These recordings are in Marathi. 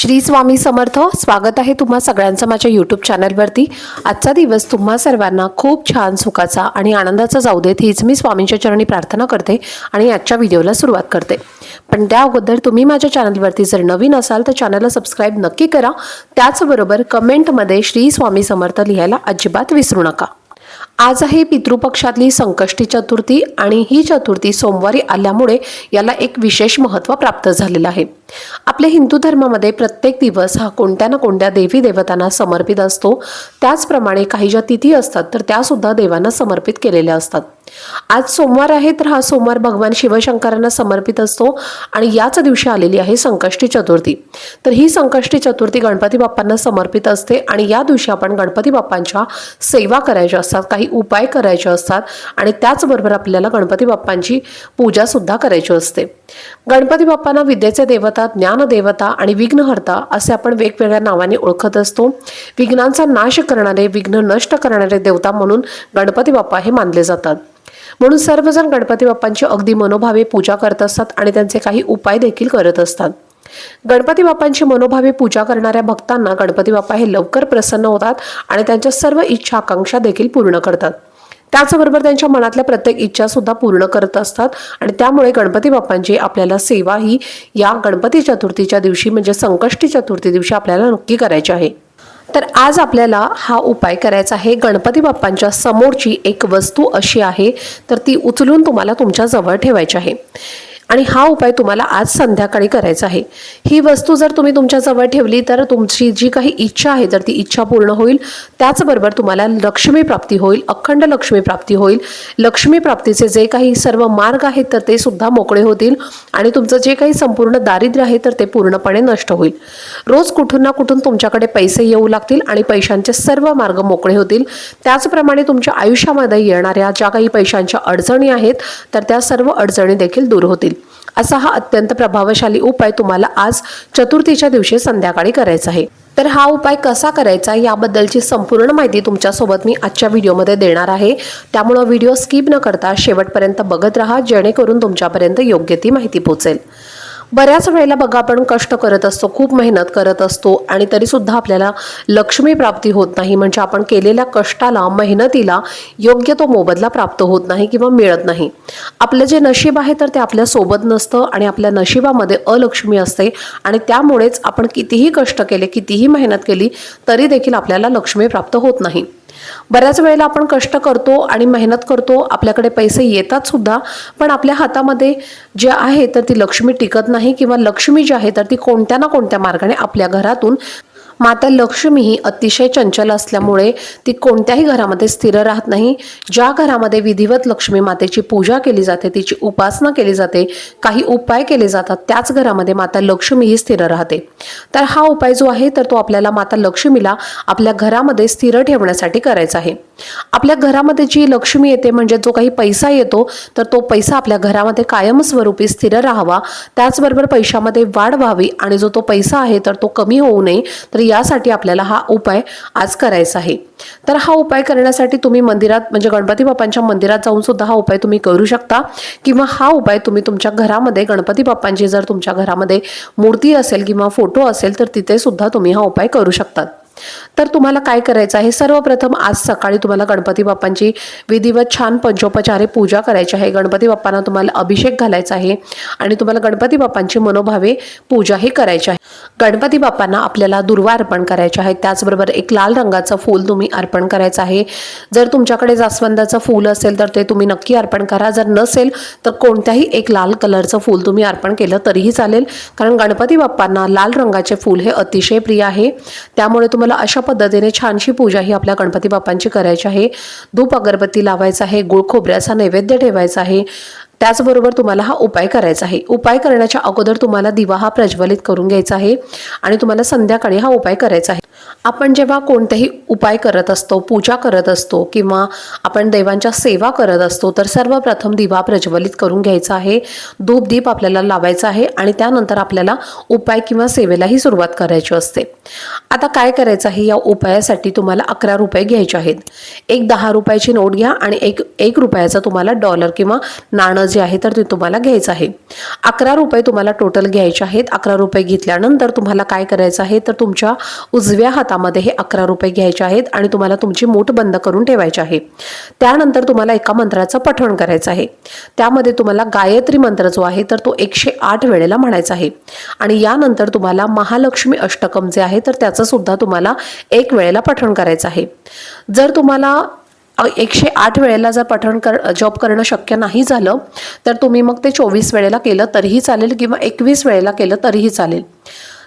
श्री स्वामी समर्थ। स्वागत आहे तुम्हा सगळ्यांचं माझ्या यूट्यूब चॅनलवरती। आजचा दिवस तुम्हा सर्वांना खूप छान सुखाचा आणि आनंदाचा जाऊ देत हीच मी स्वामींच्या चरणी प्रार्थना करते आणि आजच्या व्हिडिओला सुरुवात करते। पण त्या अगोदर तुम्ही माझ्या चॅनलवरती जर नवीन असाल तर चॅनलला सबस्क्राइब नक्की करा। त्याचबरोबर कमेंटमध्ये श्री स्वामी समर्थ लिहायला अजिबात विसरू नका। आज आहे पितृपक्षातली संकष्टी चतुर्थी आणि ही चतुर्थी सोमवारी आल्यामुळे याला एक विशेष महत्त्व प्राप्त झालेलं आहे। आपल्या हिंदू धर्मामध्ये प्रत्येक दिवस हा कोणत्या ना कोणत्या देवी देवतांना समर्पित असतो। त्याचप्रमाणे काही ज्या तिथी असतात तर त्या सुद्धा देवांना समर्पित केलेल्या असतात। आज सोमवार आहे तर हा सोमवार भगवान शिवशंकरांना समर्पित असतो आणि याच दिवशी आलेली आहे संकष्टी चतुर्थी। तर ही संकष्टी चतुर्थी गणपती बाप्पांना समर्पित असते आणि या दिवशी आपण गणपती बाप्पांच्या सेवा करायच्या असतात, काही उपाय करायचे असतात आणि त्याचबरोबर आपल्याला गणपती बाप्पांची पूजा सुद्धा करायची असते। गणपती बाप्पांना विद्येचे देवता, ज्ञान देवता आणि विघ्नहर्ता असे आपण वेगवेगळ्या नावाने ओळखत असतो। विघ्नांचा नाश करणारे, विघ्न नष्ट करणारे देवता म्हणून गणपती बाप्पा हे मानले जातात। म्हणून सर्वजण गणपती बाप्पांची अगदी मनोभावे पूजा करत असतात आणि त्यांचे काही उपाय देखील करत असतात। गणपती बाप्पांची मनोभावे पूजा करणाऱ्या भक्तांना गणपती बाप्पा हे लवकर प्रसन्न होतात आणि त्यांच्या सर्व इच्छा आकांक्षा देखील पूर्ण करतात। त्याचबरोबर त्यांच्या मनातल्या प्रत्येक इच्छा सुद्धा पूर्ण करत असतात आणि त्यामुळे गणपती बाप्पांची आपल्याला सेवा ही या गणपती चतुर्थीच्या दिवशी म्हणजे संकष्टी चतुर्थी दिवशी आपल्याला नक्की करायची आहे। तर आज आपल्याला हा उपाय करायचा आहे। गणपती बाप्पांच्या समोरची एक वस्तू अशी आहे तर ती उचलून तुम्हाला तुमच्या जवळ ठेवायची आहे आणि हा उपाय तुम्हाला आज संध्याकाळी करायचा आहे। ही वस्तू जर तुम्ही तुमच्या जवळ ठेवली तर तुमची जी काही इच्छा आहे तर ती इच्छा पूर्ण होईल। त्याचबरोबर तुम्हाला लक्ष्मी प्राप्ती होईल, अखंड लक्ष्मी प्राप्ती होईल। लक्ष्मी प्राप्तीचे जे काही सर्व मार्ग आहेत तर ते सुद्धा मोकळे होतील आणि तुमचं जे काही संपूर्ण दारिद्र्य आहे तर ते पूर्णपणे नष्ट होईल। रोज कुठून ना कुठून तुमच्याकडे पैसे येऊ लागतील आणि पैशांचे सर्व मार्ग मोकळे होतील। त्याचप्रमाणे तुमच्या आयुष्यामध्ये येणाऱ्या ज्या काही पैशांच्या अडचणी आहेत तर त्या सर्व अडचणी देखील दूर होतील। असा हा अत्यंत प्रभावशाली उपाय तुम्हाला आज चतुर्थीच्या दिवशी संध्याकाळी करायचा आहे। तर हा उपाय कसा करायचा याबद्दलची संपूर्ण माहिती तुमच्यासोबत मी आजच्या व्हिडिओमध्ये देणार आहे। त्यामुळे व्हिडिओ स्किप न करता शेवटपर्यंत बघत राहा जेणेकरून तुमच्यापर्यंत योग्य ती माहिती पोहोचेल। बऱ्याच वेळेला बघा आपण कष्ट करत असतो, खूप मेहनत करत असतो आणि तरी सुद्धा आपल्याला लक्ष्मी प्राप्ती होत नाही। म्हणजे आपण केलेल्या कष्टाला, मेहनतीला योग्य तो मोबदला प्राप्त होत नाही किंवा मिळत नाही। आपलं जे नशीब आहे तर ते आपल्या सोबत नसतं आणि आपल्या नशिबामध्ये अलक्ष्मी असते आणि त्यामुळेच आपण कितीही कष्ट केले, कितीही मेहनत केली तरी देखील आपल्याला लक्ष्मी प्राप्त होत नाही। बऱ्याच वेळेला आपण कष्ट करतो आणि मेहनत करतो, आपल्याकडे पैसे येतात सुद्धा, पण आपल्या हातामध्ये जे आहे तर ती लक्ष्मी टिकत नाही किंवा लक्ष्मी जी आहे तर ती कोणत्या ना कोणत्या मार्गाने आपल्या घरातून माता लक्ष्मी ही अतिशय चंचल असल्यामुळे ती कोणत्याही घरामध्ये स्थिर राहत नाही। ज्या घरामध्ये विधिवत लक्ष्मी मातेची पूजा केली जाते, तिची उपासना केली जाते, काही उपाय केले जातात त्याच घरामध्ये माता लक्ष्मी ही स्थिर राहते। तर हा उपाय जो आहे तर तो आपल्याला माता लक्ष्मीला आपल्या घरामध्ये स्थिर ठेवण्यासाठी करायचा आहे। आपल्या घरामध्ये जी लक्ष्मी येते म्हणजे जो काही पैसा येतो तर तो पैसा आपल्या घरामध्ये कायमस्वरूपी स्थिर राहावा, त्याचबरोबर पैशामध्ये वाढ व्हावी आणि जो तो पैसा आहे तर तो कमी होऊ नये, तर यासाठी आपल्याला हा उपाय आज करायचा आहे। तर हा उपाय करण्यासाठी तुम्ही मंदिरात म्हणजे गणपती बाप्पांच्या मंदिरात जाऊन सुद्धा हा उपाय तुम्ही करू शकता किंवा हा उपाय तुम्ही तुमच्या घरामध्ये गणपती बाप्पांची जर तुमच्या घरामध्ये मूर्ती असेल किंवा फोटो असेल तर तिथे सुद्धा तुम्ही हा उपाय करू शकता। तर तुम्हाला काय करायचं आहे, सर्वप्रथम आज सकाळी तुम्हाला गणपती बाप्पांची विधिवत छान पंचोपचारे पूजा करायची आहे। गणपती बाप्पांना तुम्हाला अभिषेक घालायचा आहे आणि तुम्हाला गणपती बाप्पांची मनोभावे पूजा ही करायची आहे। गणपती बाप्पांना आपल्याला दुर्वा अर्पण करायचे आहे, त्याचबरोबर एक लाल रंगाचं फूल तुम्ही अर्पण करायचं आहे। जर तुमच्याकडे जास्वंदाचं फूल असेल तर ते तुम्ही नक्की अर्पण करा, जर नसेल तर कोणत्याही एक लाल कलरचं फूल तुम्ही अर्पण केलं तरीही चालेल, कारण गणपती बाप्पांना लाल रंगाचे फूल हे अतिशय प्रिय आहे। त्यामुळे तुम्हाला अशा पद्धतीने छानशी पूजा ही आपल्या गणपती बाप्पांची करायची आहे। धूप अगरबत्ती लावायचा आहे, गुळ खोबऱ्याचा नैवेद्य ठेवायचा आहे। त्याचबरोबर तुम्हाला हा उपाय करायचा आहे। उपाय करण्याच्या अगोदर तुम्हाला दिवा हा प्रज्वलित करून घ्यायचा आहे आणि तुम्हाला संध्याकाळी हा उपाय करायचा आहे। आपण जेव्हा कोणतेही उपाय करत असतो, पूजा करत असतो किंवा आपण देवांच्या सेवा करत असतो, तर सर्वप्रथम दिवा प्रज्वलित करून घ्यायचा आहे. धूप-दीप आपल्याला लावायचा आहे आणि त्यानंतर आपल्याला उपाय किंवा सेवेलाही सुरुवात करायची असते. आता काय करायचं आहे, या उपायासाठी तुम्हाला 11 रुपये घ्यायचे आहेत. एक 10 रुपयाची नोट घ्या आणि एक रुपयाचा तुम्हाला डॉलर किंवा नाणं जे आहे तर ते तुम्हाला घ्यायचं आहे. 11 रुपये तुम्हाला टोटल घ्यायचे आहेत. 11 रुपये घेतल्यानंतर तुम्हाला काय करायचं आहे, तर तुमच्या उजव्या हातामध्ये हे 11 रुपये घ्यायचे आहेत आणि तुम्हाला तुमची मूठ बंद करून ठेवायची आहे. त्यानंतर तुम्हाला एका मंत्राचं पठण करायचं आहे. त्यामध्ये तुम्हाला गायत्री मंत्र जो आहे तर तो 108 वेळेला म्हणायचा आहे आणि यानंतर तुम्हाला महालक्ष्मी अष्टकम जे आहे तर त्याचं सुद्धा तुम्हाला 1 वेळेला पठण करायचं आहे. जर तुम्हाला 108 वेळेला जर जप करणं शक्य नाही झालं तर तुम्ही मग ते 24 वेळेला केलं तरीही चालेल किंवा 21 वेळेला केलं तरीही चालेल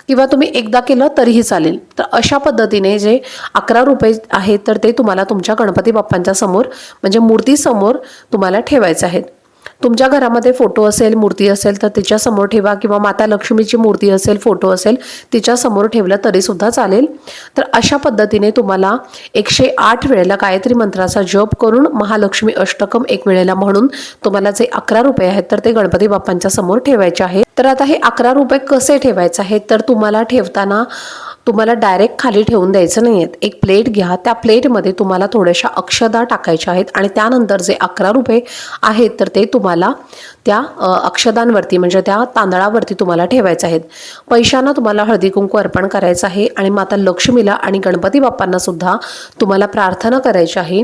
किंवा तुम्ही एकदा केलं तरीही चालेल. तर अशा पद्धतीने जे 11 रुपये आहेत तर ते तुम्हाला तुमच्या गणपती बाप्पांच्या समोर म्हणजे मूर्तीसमोर तुम्हाला ठेवायचे आहेत. तुमच्या घरामध्ये फोटो असेल, मूर्ती असेल तर तिच्या समोर ठेवा किंवा माता लक्ष्मीची मूर्ती असेल, फोटो असेल तिच्या समोर ठेवलं तरी सुद्धा चालेल. तर अशा पद्धतीने तुम्हाला 108 वेळेला गायत्री मंत्राचा जप करून महालक्ष्मी अष्टकम 1 वेळेला म्हणून तुम्हाला जे 11 रुपये आहेत तर ते गणपती बाप्पांच्या समोर ठेवायचे आहे. तर आता हे 11 रुपये कसे ठेवायचे आहेत, तर तुम्हाला ठेवताना तुम्हाला डायरेक्ट खाली ठेवून द्यायचं नाही आहेत. एक प्लेट घ्या, त्या प्लेटमध्ये तुम्हाला थोड्याशा अक्षदा टाकायच्या आहेत आणि त्यानंतर जे 11 रुपये आहेत तर ते तुम्हाला त्या अक्षदांवरती म्हणजे त्या तांदळावरती तुम्हाला ठेवायचे आहेत. पैशांना तुम्हाला हळदी कुंकू अर्पण करायचं आहे आणि माता लक्ष्मीला आणि गणपती बाप्पांना सुद्धा तुम्हाला प्रार्थना करायची आहे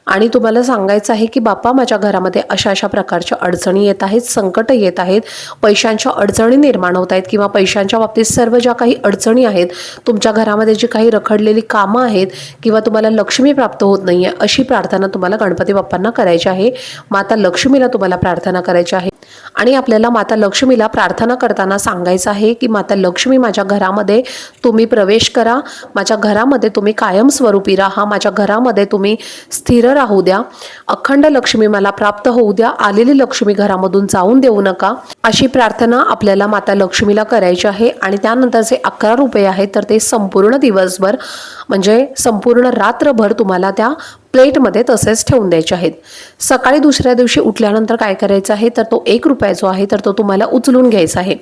आणि तुम्हाला सांगायचं आहे की बाप्पा माझ्या घरामध्ये अशा अशा प्रकारच्या अडचणी येत आहेत, संकट येत आहेत, पैशांच्या अडचणी निर्माण होत आहेत किंवा पैशांच्या बाबतीत सर्व ज्या काही अडचणी आहेत, तुमच्या घरामध्ये जी काही रखडलेली कामं आहेत किंवा तुम्हाला लक्ष्मी प्राप्त होत नाही आहे अशी प्रार्थना तुम्हाला गणपती बाप्पांना करायची आहे. माता लक्ष्मीला तुम्हाला प्रार्थना करायची आहे आणि आपल्याला माता लक्ष्मीला प्रार्थना करताना सांगायचं आहे की माता लक्ष्मी माझ्या घरामध्ये तुम्ही प्रवेश करा, माझ्या घरामध्ये तुम्ही कायमस्वरूपी राहा, माझ्या घरामध्ये तुम्ही स्थिर राहू द्या, अखंड लक्ष्मी मला प्राप्त होऊ द्या, आलेली लक्ष्मी घरामधून जाऊन देऊ नका, अशी प्रार्थना आपल्याला माता लक्ष्मीला करायची आहे. आणि त्यानंतर जे 11 रुपये आहेत तर ते संपूर्ण दिवसभर म्हणजे संपूर्ण रात्रभर तुम्हाला त्या प्लेटमध्ये तसेच ठेवून द्यायचे आहेत. सकाळी दुसऱ्या दिवशी उठल्यानंतर काय करायचं आहे, तर तो 1 रुपया जो आहे तर तो तुम्हाला उचलून घ्यायचा आहे.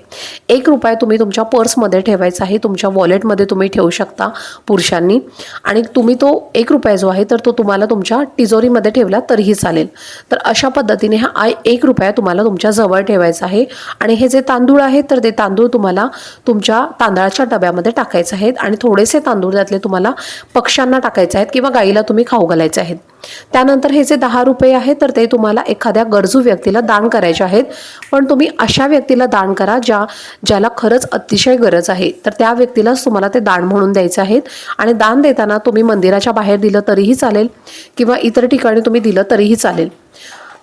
1 रुपया तुम्ही तुमच्या पर्समध्ये ठेवायचा आहे, तुमच्या वॉलेटमध्ये तुम्ही ठेवू शकता पुरुषांनी आणि तुम्ही तो 1 रुपया जो आहे तर तो तुम्हाला तुमच्या तिजोरीमध्ये ठेवला तरीही चालेल. तर अशा पद्धतीने हा 1 रुपया तुम्हाला तुमच्या जवळ ठेवायचा आहे आणि हे जे तांदूळ आहेत तर ते तांदूळ तुम्हाला तुमच्या तांदळाच्या डब्यामध्ये टाकायचे आहेत आणि थोडेसे तांदूळ त्यातले तुम्हाला पक्ष्यांना टाकायचे आहेत किंवा गाईला तुम्ही खाऊ घालायचे आहेत. त्यानंतर हे जे 10 रुपये आहेत तर ते तुम्हाला एखाद्या गरजू व्यक्तीला दान करायचे आहेत. पण तुम्ही अशा व्यक्तीला दान करा ज्याला खरंच अतिशय गरज आहे, तर त्या व्यक्तीलाच तुम्हाला ते दान म्हणून द्यायचे आहेत. आणि दान देताना तुम्ही मंदिराच्या बाहेर दिलं तरीही चालेल किंवा इतर ठिकाणी तुम्ही दिलं तरीही चालेल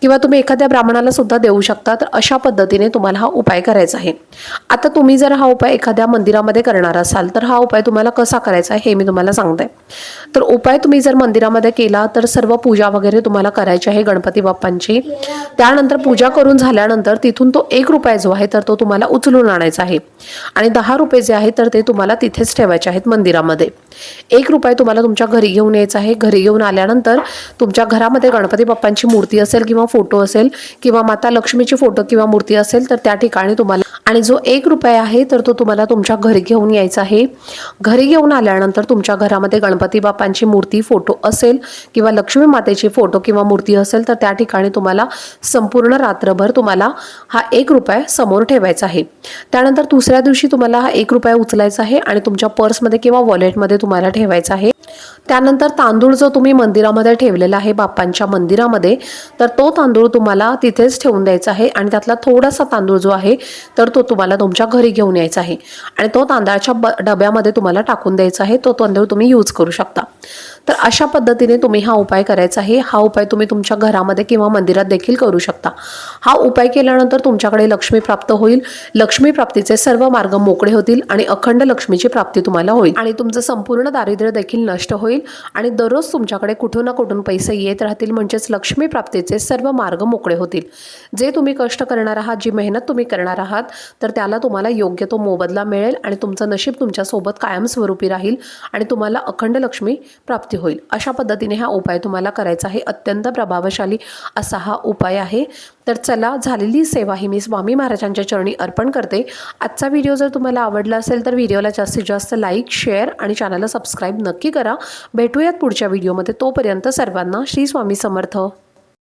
किंवा तुम्ही एखाद्या ब्राह्मणाला सुद्धा देऊ शकता. तर अशा पद्धतीने तुम्हाला हा उपाय करायचा आहे. आता तुम्ही जर हा उपाय एखाद्या मंदिरामध्ये करणार असाल तर हा उपाय तुम्हाला कसा करायचा आहे हे मी तुम्हाला सांगते. तर उपाय तुम्ही जर मंदिरामध्ये केला तर सर्व पूजा वगैरे तुम्हाला करायची आहे गणपती बाप्पांची. त्यानंतर पूजा करून झाल्यानंतर तिथून तो 1 रुपया जो आहे तर तो तुम्हाला उचलून आणायचा आहे आणि 10 रुपये जे आहेत तर ते तुम्हाला तिथेच ठेवायचे आहेत मंदिरामध्ये. 1 रुपया तुम्हाला तुमच्या घरी घेऊन यायचा आहे. घरी घेऊन आल्यानंतर तुमच्या घरामध्ये गणपती बाप्पांची मूर्ती असेल किंवा फोटो असेल किंवा माता लक्ष्मीची फोटो किंवा मूर्ती असेल तर त्या ठिकाणी तुम्हाला आणि जो 1 रुपया आहे तर तो तुम्हाला तुमच्या घरी घेऊन यायचा आहे. घरी घेऊन आल्यानंतर तुमच्या घरामध्ये गणपती बाप्पांची मूर्ती, फोटो असेल किंवा लक्ष्मी मातेची फोटो किंवा मूर्ती असेल तर त्या ठिकाणी तुम्हाला संपूर्ण रात्रभर तुम्हाला हा 1 रुपया समोर ठेवायचा आहे. त्यानंतर दुसऱ्या दिवशी तुम्हाला हा 1 रुपया उचलायचा आहे आणि तुमच्या पर्समध्ये किंवा वॉलेटमध्ये तुम्हाला ठेवायचा आहे. त्यानंतर तांदूळ जो तुम्ही मंदिरामध्ये ठेवलेला आहे बाप्पांच्या मंदिरामध्ये तर तो तांदूळ तुम्हाला तिथेच ठेवून द्यायचा आहे आणि त्यातला थोडासा तांदूळ जो आहे तर तो तुम्हाला तुमच्या घरी घेऊन यायचा आहे आणि तो तांदळाच्या डब्यामध्ये तुम्हाला टाकून द्यायचा आहे. तो तांदूळ तुम्ही यूज करू शकता. तर अशा पद्धतीने तुम्ही हा उपाय करायचा आहे। हा उपाय तुम्ही तुमच्या घरामध्ये किंवा मंदिरात देखील करू शकता। हा उपाय केल्यानंतर तुमच्याकडे लक्ष्मी प्राप्त होईल, लक्ष्मी प्राप्तीचे सर्व मार्ग मोकळे होतील आणि अखंड लक्ष्मीची प्राप्ती तुम्हाला होईल आणि तुमचं संपूर्ण दारिद्र्य देखील नष्ट होईल आणि दररोज तुमच्याकडे कुठून ना कुठून पैसे येत राहतील, म्हणजेच लक्ष्मी प्राप्तीचे सर्व मार्ग मोकळे होतील। जे तुम्ही कष्ट करणार आहात, जी मेहनत तुम्ही करणार आहात, तर त्याला तुम्हाला योग्य तो मोबदला मिळेल आणि तुमचं नशीब तुमच्यासोबत कायमस्वरूपी राहील आणि तुम्हाला अखंड लक्ष्मी प्राप्ती होईल। अशा पद्धतीने हा उपाय तुम्हाला करायचा आहे। अत्यंत प्रभावशाली असा हा उपाय आहे। तर चला, झालेली सेवा ही मी स्वामी महाराजांच्या चरणी अर्पण करते। आजचा व्हिडिओ जर तुम्हाला आवडला असेल तर व्हिडिओला जास्तीत जास्त लाईक, शेअर आणि चॅनलला सबस्क्राईब नक्की करा। भेटूयात पुढच्या व्हिडिओमध्ये। तोपर्यंत सर्वांना श्री स्वामी समर्थ।